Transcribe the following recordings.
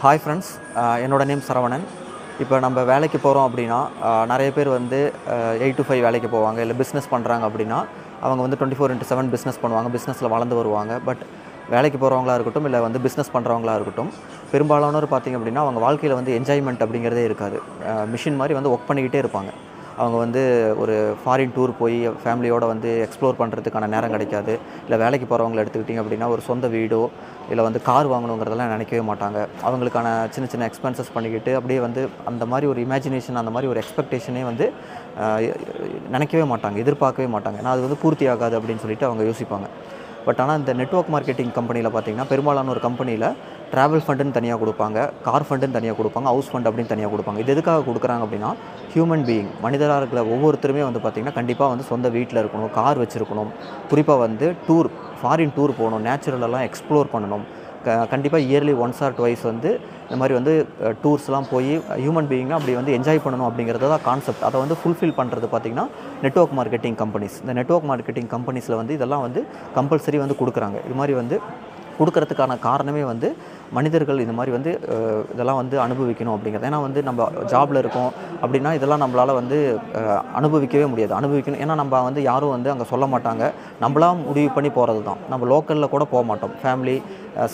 Hi friends, என்னோட name Saravanan. இப்போ நம்ம வேலைக்கு போகிறோம் அப்படின்னா நிறைய பேர் வந்து 8 to 5 வேலைக்கு போவாங்க. இல்லை பிஸ்னஸ் பண்ணுறாங்க அப்படின்னா அவங்க வந்து 24/7 பிஸ்னஸ் பண்ணுவாங்க. பிஸ்னஸில் வளர்ந்து வருவாங்க. பட் வேலைக்கு போகிறவங்களா இருக்கட்டும், இல்லை வந்து பிஸ்னஸ் பண்ணுறவங்களா இருக்கட்டும், பெரும்பாலானோர் பார்த்திங்க அப்படின்னா அவங்க வாழ்க்கையில் வந்து என்ஜாய்மெண்ட் அப்படிங்கிறதே இருக்காது. மிஷின் மாதிரி வந்து ஒர்க் பண்ணிக்கிட்டே இருப்பாங்க. அவங்க வந்து ஒரு ஃபாரின் டூர் போய் ஃபேமிலியோடு வந்து எக்ஸ்ப்ளோர் பண்ணுறதுக்கான நேரம் கிடைக்காது. இல்லை வேலைக்கு போகிறவங்கள எடுத்துக்கிட்டிங்க அப்படின்னா ஒரு சொந்த வீடோ இல்லை வந்து கார் வாங்கணுங்கிறதெல்லாம் நினைக்கவே மாட்டாங்க. அவங்களுக்கான சின்ன சின்ன எக்ஸ்பென்சஸ் பண்ணிக்கிட்டு அப்படியே வந்து அந்த மாதிரி ஒரு இமேஜினேஷன், அந்த மாதிரி ஒரு எக்ஸ்பெக்டேஷனே வந்து நினைக்கவே மாட்டாங்க, எதிர்பார்க்கவே மாட்டாங்க. ஏன்னா அது வந்து பூர்த்தி ஆகாது அப்படின்னு சொல்லிட்டு அவங்க யோசிப்பாங்க. பட் ஆனால் இந்த நெட்வொர்க் மார்க்கெட்டிங் கம்பெனியில் பார்த்திங்கன்னா பெரும்பாலான ஒரு கம்பெனியில் ட்ராவல் ஃபண்டுன்னு தனியாக கொடுப்பாங்க, கார் ஃபண்டுன்னு தனியாக கொடுப்பாங்க, ஹவுஸ் ஃபண்ட் அப்படின்னு தனியாக கொடுப்பாங்க. இது எதுக்காக கொடுக்குறாங்க அப்படின்னா ஹியூமன் பீயிங், மனிதராக இருக்கிற ஒவ்வொருத்தருமே வந்து பார்த்திங்கன்னா கண்டிப்பாக வந்து சொந்த வீட்டில் இருக்கணும், கார் வச்சுருக்கணும், குறிப்பாக வந்து ஃபாரின் டூர் போகணும், நேச்சுரலெல்லாம் எக்ஸ்ப்ளோர் பண்ணணும். கண்டிப்பாக இயர்லி ஒன்ஸ் ஆர் ட்வைஸ் வந்து இந்த மாதிரி வந்து டூர்ஸ்லாம் போய் ஹியூமன் பீயிங்காக அப்படி வந்து என்ஜாய் பண்ணணும் அப்படிங்கிறது தான் கான்செப்ட். அதை வந்து ஃபுல்ஃபில் பண்ணுறது பார்த்திங்கன்னா நெட்வொர்க் மார்க்கெட்டிங் கம்பெனிஸ். இந்த நெட்வொர்க் மார்க்கெட்டிங் கம்பெனிஸில் வந்து இதெல்லாம் வந்து கம்பல்சரி வந்து கொடுக்குறாங்க. இது மாதிரி வந்து கொடுக்கறதுக்கான காரணமே வந்து மனிதர்கள் இந்த மாதிரி வந்து இதெல்லாம் வந்து அனுபவிக்கணும் அப்படிங்கிறது. ஏன்னா வந்து நம்ம ஜாபில் இருக்கோம் அப்படின்னா இதெல்லாம் நம்மளால் வந்து அனுபவிக்கவே முடியாது. அனுபவிக்கணும் ஏன்னா நம்ம வந்து யாரும் வந்து அங்கே சொல்ல மாட்டாங்க. நம்மளாம் முடிவு பண்ணி போகிறது தான். நம்ம லோக்கலில் கூட போக மாட்டோம். ஃபேமிலி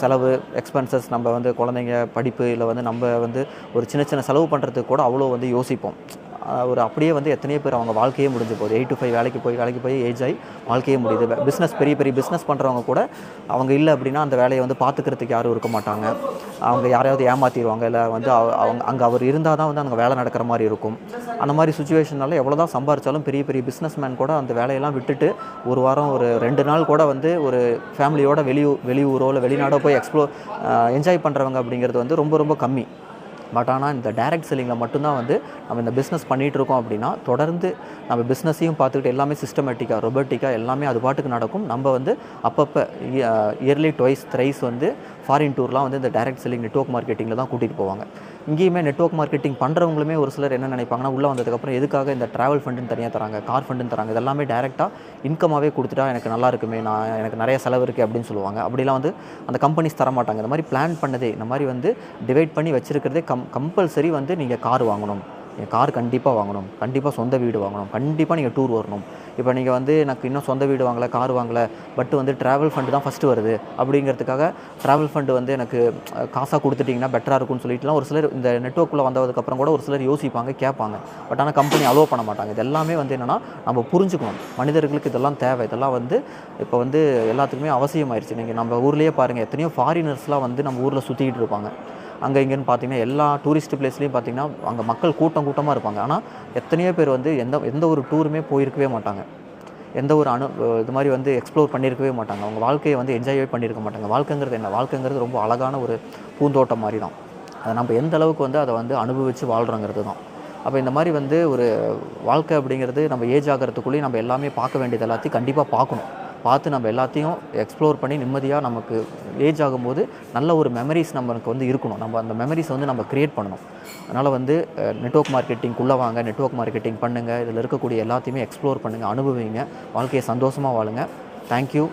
செலவு, எக்ஸ்பென்சஸ், நம்ம வந்து குழந்தைங்க படிப்பு, இல்லை வந்து நம்ம வந்து ஒரு சின்ன சின்ன செலவு பண்ணுறதுக்கு கூட அவ்வளோ வந்து யோசிப்போம். ஒரு அப்படியே வந்து எத்தனையோ பேர் அவங்க வாழ்க்கையே முடிஞ்சு போகுது. 8 to 5 வேலைக்கு போய் ஏஜ் ஆகி வாழ்க்கையே முடியுது. பெரிய பெரிய பிஸ்னஸ் பண்ணுறவங்க கூட அவங்க இல்லை அப்படின்னா அந்த வேலையை வந்து பார்த்துக்கிறதுக்கு யாரும் இருக்க மாட்டாங்க. அவங்க யாரையாவது ஏமாற்றிடுவாங்க. இல்லை வந்து அங்கே அவர் இருந்தால் தான் வந்து அங்கே வேலை நடக்கிற மாதிரி இருக்கும். அந்த மாதிரி சுச்சுவேஷனால் எவ்வளோ தான் சம்பாரித்தாலும் பெரிய பெரிய பிஸ்னஸ் மேன் கூட அந்த வேலையெல்லாம் விட்டுட்டு ஒரு வாரம் ஒரு 2 நாள் கூட வந்து ஒரு ஃபேமிலியோட வெளியூரோ இல்லை வெளிநாடோ போய் என்ஜாய் பண்ணுறவங்க அப்படிங்கிறது வந்து ரொம்ப ரொம்ப கம்மி. பட் ஆனால் இந்த டைரக்ட் செல்லிங்கில் மட்டும்தான் வந்து நம்ம இந்த பிஸ்னஸ் பண்ணிகிட்டு இருக்கோம் அப்படின்னா தொடர்ந்து நம்ம பிஸ்னஸையும் பார்த்துக்கிட்டு எல்லாமே சிஸ்டமேட்டிக்காக, ரொபோட்டிக்காக எல்லாமே அது பாட்டுக்கு நடக்கும். நம்ம வந்து அப்பப்போ இயர்லி ட்வைஸ் த்ரைஸ் வந்து ஃபாரின் டூர்லாம் வந்து இந்த டைரக்ட் செல்லிங் நெட்வொர்க் மார்க்கெட்டிங்கில் தான் கூட்டிகிட்டு போவாங்க. இங்கேயுமே நெட்வொர்க் மார்க்கெட்டிங் பண்ணுறவங்களுமே ஒரு சிலர் என்ன நினைப்பாங்கன்னா, உள்ளே வந்ததுக்கப்புறம் எதுக்காக இந்த ட்ராவல் ஃபண்டுன்னு தனியாக தராங்க, கார் ஃபண்டுன்னு தராங்க, இதெல்லாமே டைரெக்டாக இன்கமாகவே கொடுத்துட்டா எனக்கு நல்லா இருக்குமே, எனக்கு நிறைய செலவு இருக்குது அப்படின்னு சொல்லுவாங்க. அப்படிலாம் வந்து அந்த கம்பெனிஸ் தரமாட்டாங்க. இந்த மாதிரி பிளான் பண்ணதே, இந்த மாதிரி வந்து டிவைட் பண்ணி வச்சுருக்கிறதே கம்பல்சரி வந்து நீங்கள் கார் வாங்கணும், கார் கண்டிப்பாக வாங்கணும், கண்டிப்பாக சொந்த வீடு வாங்கணும், கண்டிப்பாக நீங்கள் டூர் வரணும். இப்போ நீங்கள் வந்து எனக்கு இன்னும் சொந்த வீடு வாங்கலை, கார் வாங்கலை, பட் வந்து ட்ராவல் ஃபண்டு தான் ஃபஸ்ட்டு வருது அப்படிங்கிறதுக்காக ட்ராவல் ஃபண்டு வந்து எனக்கு காசாக கொடுத்துட்டிங்கன்னா பெட்டராக இருக்கும்னு சொல்லிட்டுலாம் ஒரு சிலர் இந்த நெட்வொர்க்கில் வந்ததுக்கப்புறம் கூட ஒரு சிலர் யோசிப்பாங்க, கேட்பாங்க. பட் ஆனால் கம்பெனி அலோவ் பண்ண மாட்டாங்க. இது எல்லாமே வந்து என்னென்னா நம்ம புரிஞ்சுக்கணும். மனிதர்களுக்கு இதெல்லாம் தேவை. இதெல்லாம் வந்து இப்போ வந்து எல்லாத்துக்குமே அவசியமாயிருச்சு. நீங்கள் நம்ம ஊர்லேயே பாருங்கள், எத்தனையோ ஃபாரினர்ஸ்லாம் வந்து நம்ம ஊரில் சுற்றிக்கிட்டு இருப்பாங்க. அங்கே இங்கேன்னு பார்த்தீங்கன்னா எல்லா டூரிஸ்ட் பிளேஸ்லேயும் பார்த்தீங்கன்னா அங்கே மக்கள் கூட்டமாக இருப்பாங்க. ஆனால் எத்தனையோ பேர் வந்து எந்த ஒரு டூருமே போயிருக்கவே மாட்டாங்க. எந்த ஒரு இது மாதிரி வந்து எக்ஸ்ப்ளோர் பண்ணியிருக்கவே மாட்டாங்க. அவங்க வாழ்க்கையை வந்து என்ஜாயே பண்ணியிருக்க மாட்டாங்க. வாழ்க்கைங்கிறது என்ன? வாழ்க்கைங்கிறது ரொம்ப அழகான ஒரு பூந்தோட்டம் மாதிரி தான். அதை நம்ம எந்த அளவுக்கு வந்து அதை வந்து அனுபவித்து வாழ்கிறோங்கிறது தான். அப்போ இந்த மாதிரி வந்து ஒரு வாழ்க்கை அப்படிங்கிறது நம்ம ஏஜ் ஆகிறதுக்குள்ளேயும் நம்ம எல்லாமே பார்க்க வேண்டியது எல்லாத்தையும் கண்டிப்பாக பார்த்து நம்ம எல்லாத்தையும் எக்ஸ்ப்ளோர் பண்ணி நிம்மதியாக நமக்கு ஏஜ் ஆகும்போது நல்ல ஒரு மெமரிஸ் நமக்கு வந்து இருக்கணும். நம்ம அந்த மெமரிஸ் வந்து நம்ம க்ரியேட் பண்ணணும். அதனால் வந்து நெட்வொர்க் மார்க்கெட்டிங்குள்ளே வாங்க, நெட்வொர்க் மார்க்கெட்டிங் பண்ணுங்கள். இதில் இருக்கக்கூடிய எல்லாத்தையுமே எக்ஸ்ப்ளோர் பண்ணுங்கள், அனுபவிங்க, வாழ்க்கையை சந்தோஷமாக வாழுங்க. தேங்க்யூ.